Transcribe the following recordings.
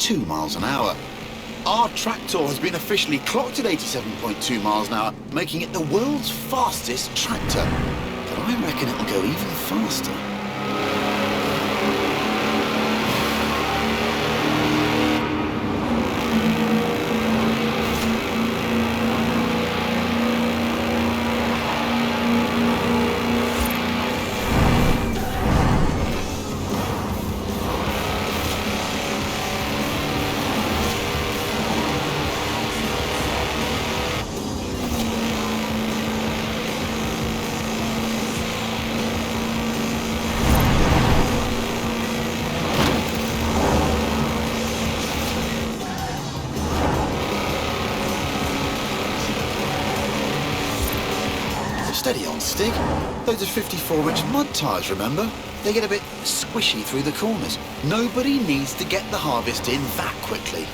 87.2 miles an hour. Our tractor has been officially clocked at 87.2 miles an hour, making it the world's fastest tractor. But I reckon it'll go even faster. Steady on, Stig. Those are 54-inch mud tyres, remember? They get a bit squishy through the corners. Nobody needs to get the harvest in that quickly.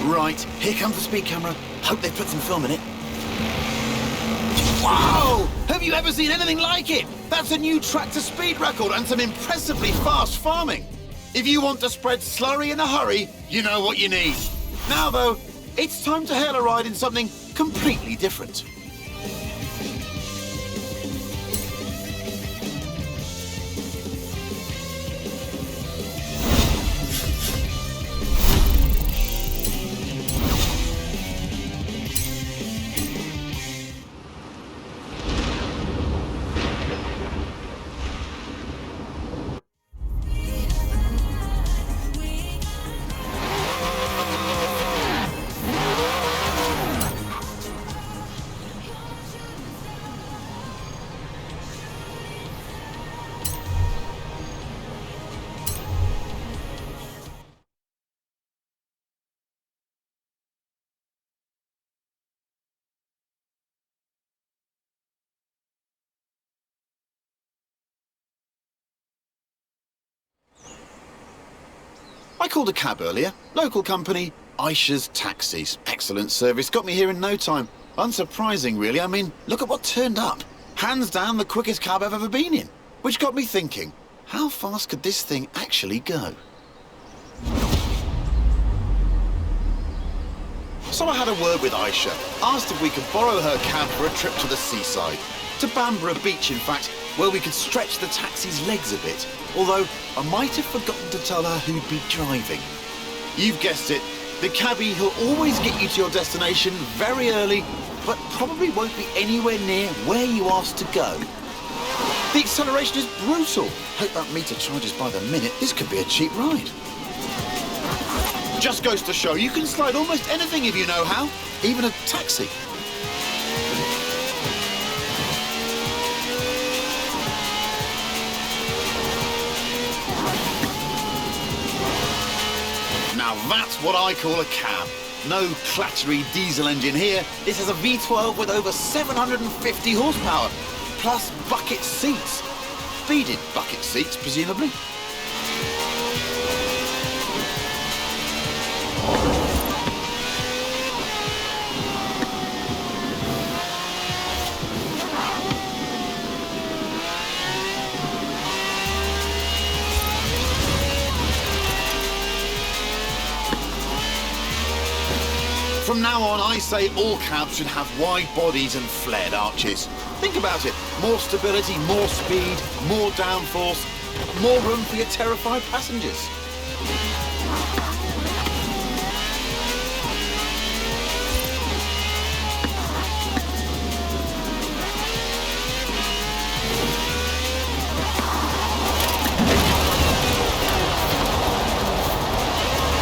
Right, here comes the speed camera. Hope they put some film in it. Wow! Have you ever seen anything like it? That's a new tractor speed record and some impressively fast farming. If you want to spread slurry in a hurry, you know what you need. Now, though, it's time to hail a ride in something completely different. I called a cab earlier. Local company, Aisha's Taxis. Excellent service. Got me here in no time. Unsurprising, really. I mean, look at what turned up. Hands down the quickest cab I've ever been in. Which got me thinking, how fast could this thing actually go? So I had a word with Aisha. Asked if we could borrow her cab for a trip to the seaside. To Bamborough Beach, in fact, where we could stretch the taxi's legs a bit. Although, I might have forgotten to tell her who'd be driving. You've guessed it, the cabbie who'll always get you to your destination very early, but probably won't be anywhere near where you asked to go. The acceleration is brutal. Hope that meter charges by the minute. This could be a cheap ride. Just goes to show you can slide almost anything if you know how, even a taxi. Now that's what I call a cab. No clattery diesel engine here. This is a V12 with over 750 horsepower, plus bucket seats. Beaded bucket seats, presumably. From now on, I say all cabs should have wide bodies and flared arches. Think about it. More stability, more speed, more downforce, more room for your terrified passengers.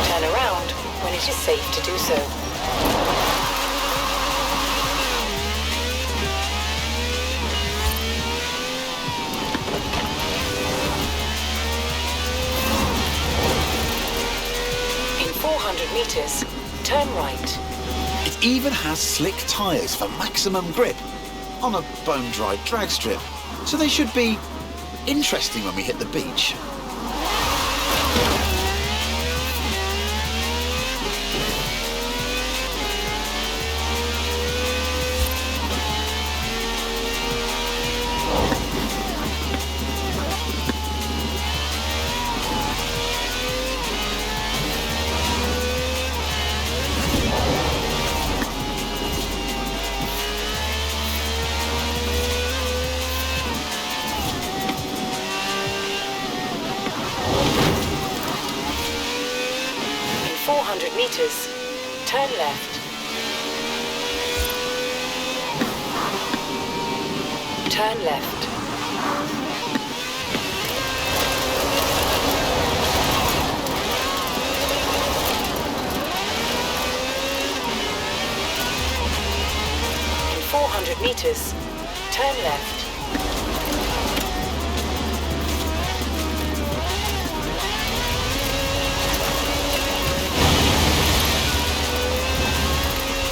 Turn around when it is safe to do so. In 400 meters, turn right. It even has slick tyres for maximum grip on a bone-dry drag strip. So they should be interesting when we hit the beach. In 400 meters, turn left. Turn left. In 400 meters, turn left.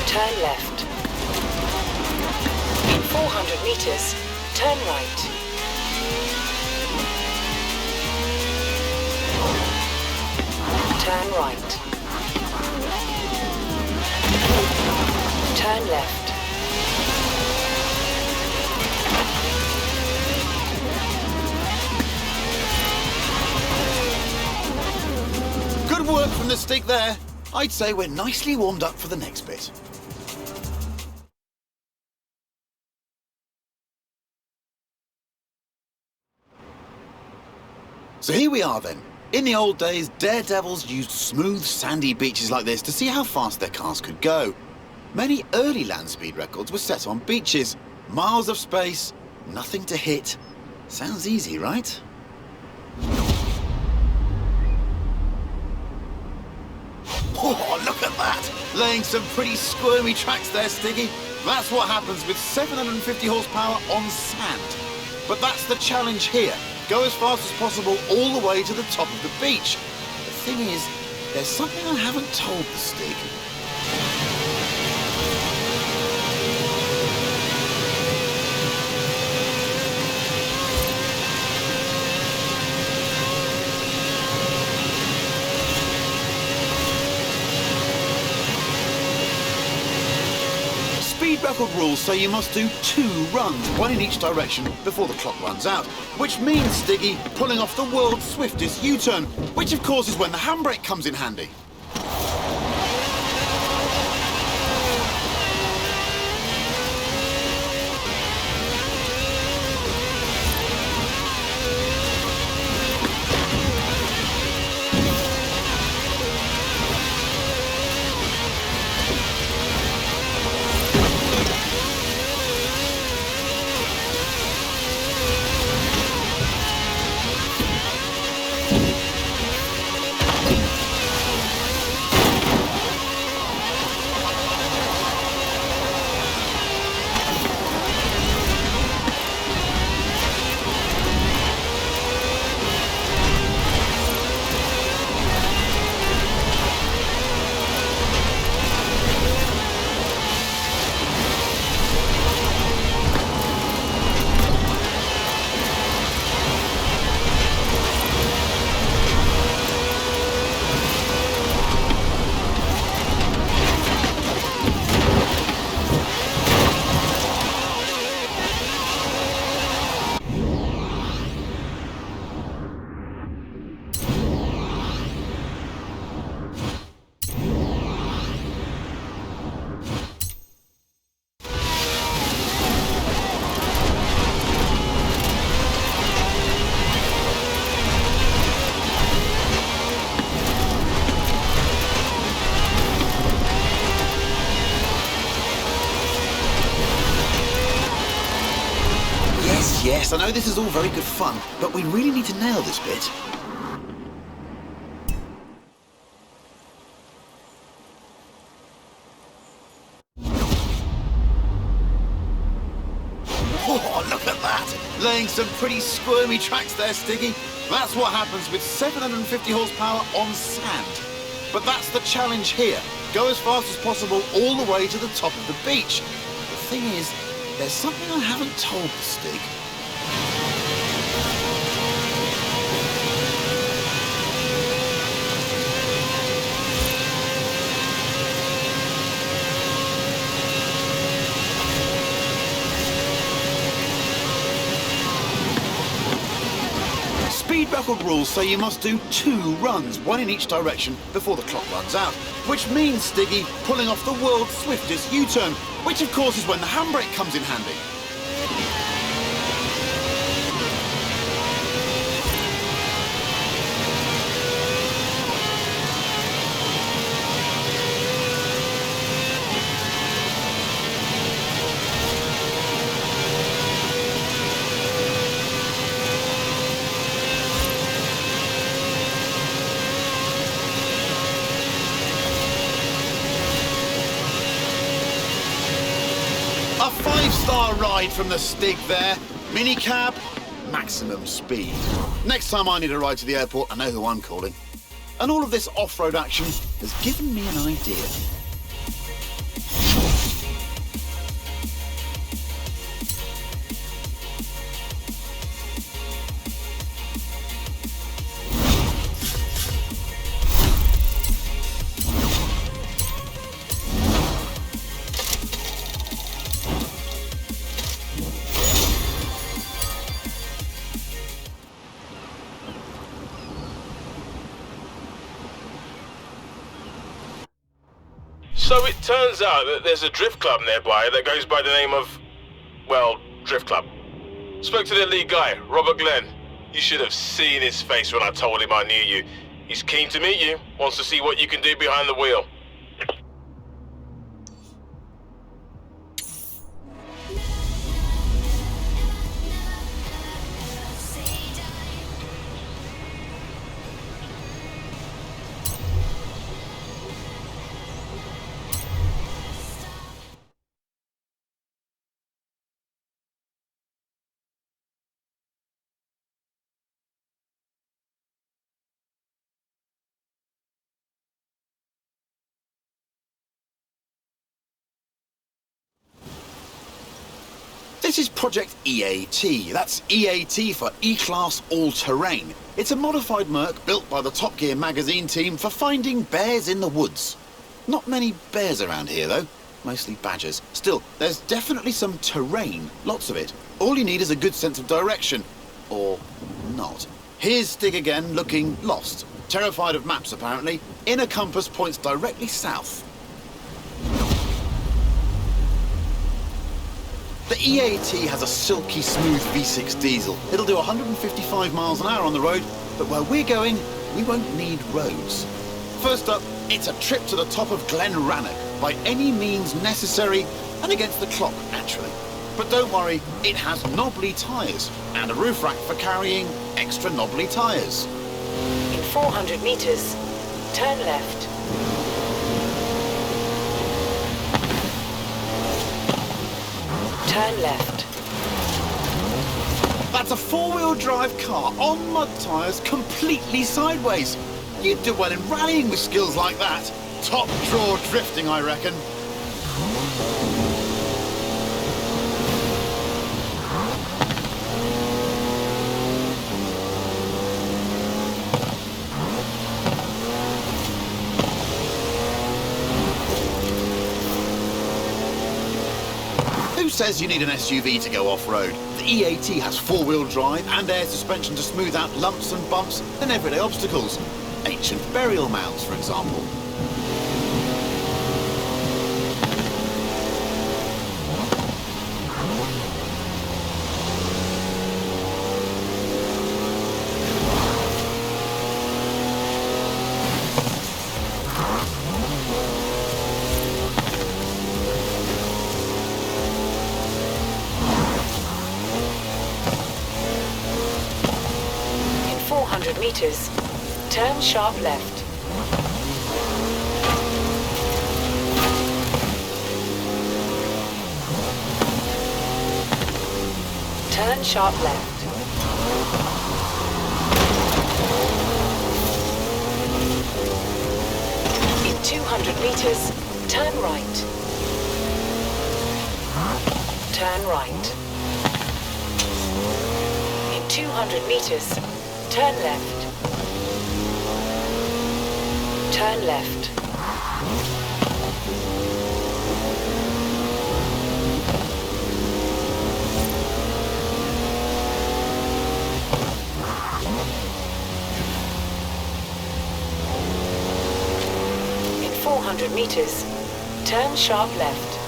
Turn left. In 400 meters, turn right. Turn right. Turn left. Good work from the stick there. I'd say we're nicely warmed up for the next bit. So here we are then. In the old days, daredevils used smooth, sandy beaches like this to see how fast their cars could go. Many early land speed records were set on beaches. Miles of space, nothing to hit. Sounds easy, right? Oh, look at that! Laying some pretty squirmy tracks there, Stiggy. That's what happens with 750 horsepower on sand. But that's the challenge here. Go as fast as possible all the way to the top of the beach. The thing is, there's something I haven't told the Stig. Speed record rules say you must do 2 runs, one in each direction, before the clock runs out. Which means, Stiggy, pulling off the world's swiftest U-turn, which of course is when the handbrake comes in handy. Yes, I know this is all very good fun, but we really need to nail this bit. Oh, look at that! Laying some pretty squirmy tracks there, Stiggy. That's what happens with 750 horsepower on sand. But that's the challenge here. Go as fast as possible all the way to the top of the beach. The thing is, there's something I haven't told the Stig. speed record rules say you must do 2 runs, 1 in each direction, before the clock runs out, which means, Stiggy, pulling off the world's swiftest U-turn, which of course is when the handbrake comes in handy. A 5-star ride from the Stig there. Minicab, maximum speed. Next time I need a ride to the airport, I know who I'm calling. And all of this off-road action has given me an idea. So it turns out that there's a drift club nearby that goes by the name of, well, Drift Club. Spoke to the lead guy, Robert Glenn. You should have seen his face when I told him I knew you. He's keen to meet you, wants to see what you can do behind the wheel. This is Project EAT. That's EAT for E-Class All-Terrain. It's a modified Merc built by the Top Gear magazine team for finding bears in the woods. Not many bears around here, though. Mostly badgers. Still, there's definitely some terrain. Lots of it. All you need is a good sense of direction. Or not. Here's Stig again, looking lost. Terrified of maps, apparently. Inner compass points directly south. The EAT has a silky smooth V6 diesel. It'll do 155 miles an hour on the road, but where we're going, we won't need roads. First up, it's a trip to the top of Glen Rannoch, by any means necessary, and against the clock, naturally. But don't worry, it has knobbly tyres, and a roof rack for carrying extra knobbly tyres. In 400 meters, turn left. Turn left. That's a 4-wheel drive car on mud tyres completely sideways. You'd do well in rallying with skills like that. Top draw drifting, I reckon. Who says you need an SUV to go off-road? The EAT has 4-wheel drive and air suspension to smooth out lumps and bumps and everyday obstacles. Ancient burial mounds, for example. In 400 meters, turn sharp left. Turn sharp left. In 200 meters, turn right. Turn right. In 200 meters, turn left. Turn left. 400 meters, turn sharp left.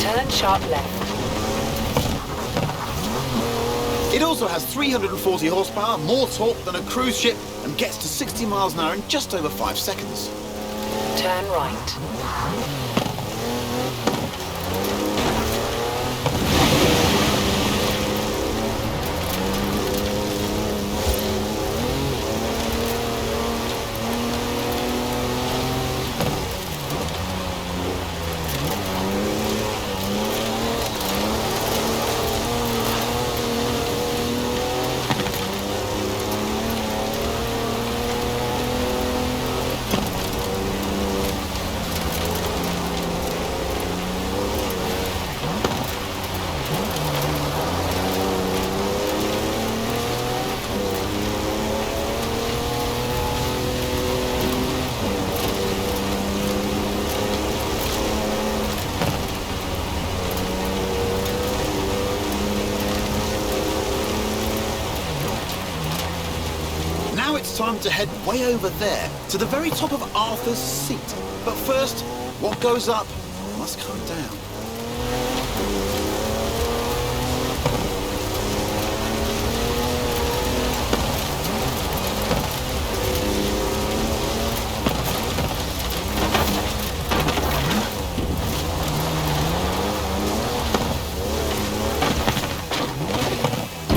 Turn sharp left. It also has 340 horsepower, more torque than a cruise ship, and gets to 60 miles an hour in just over 5 seconds. Turn right. Now it's time to head way over there, to the very top of Arthur's Seat. But first, what goes up must come down.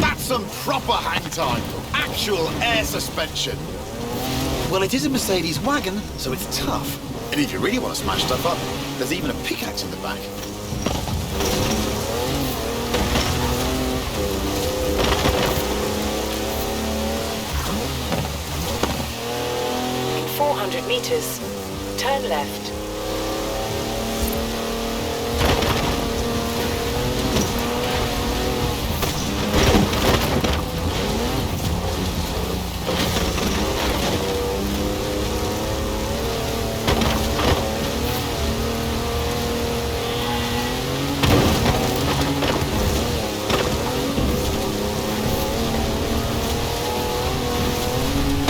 That's some proper hang time. Actual air suspension. Well, it is a Mercedes wagon, so it's tough. And if you really want to smash stuff up, there's even a pickaxe in the back. In 400 meters, turn left.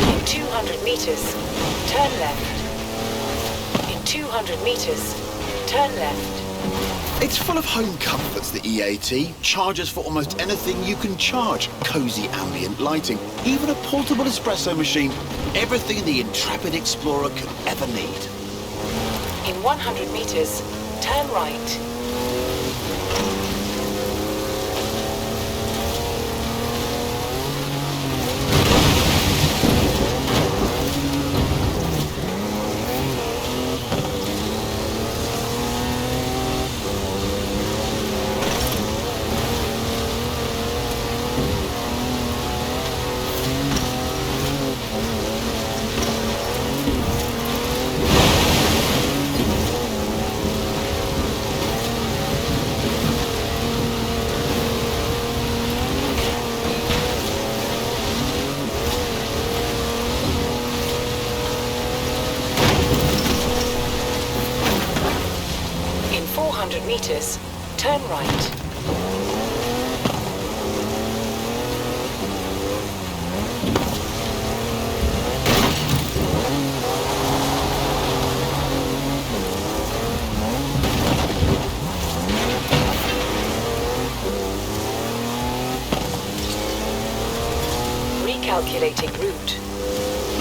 In 200 meters, turn left. In 200 meters, turn left. It's full of home comforts, the EAT. Chargers for almost anything you can charge. Cozy ambient lighting. Even a portable espresso machine. Everything the intrepid explorer could ever need. In 100 meters, turn right. In 400 meters, turn right. Recalculating route.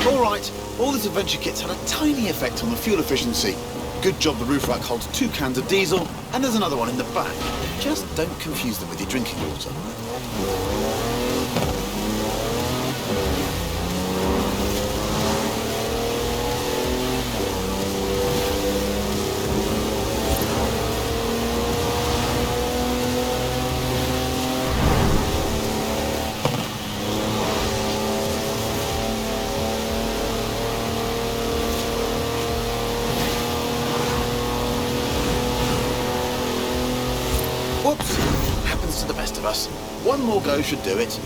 All right, all this adventure kit's had a tiny effect on the fuel efficiency. Good job the roof rack holds 2 cans of diesel, and there's another one in the back. Just don't confuse them with your drinking water. Whoops! Happens to the best of us. One more go should do it.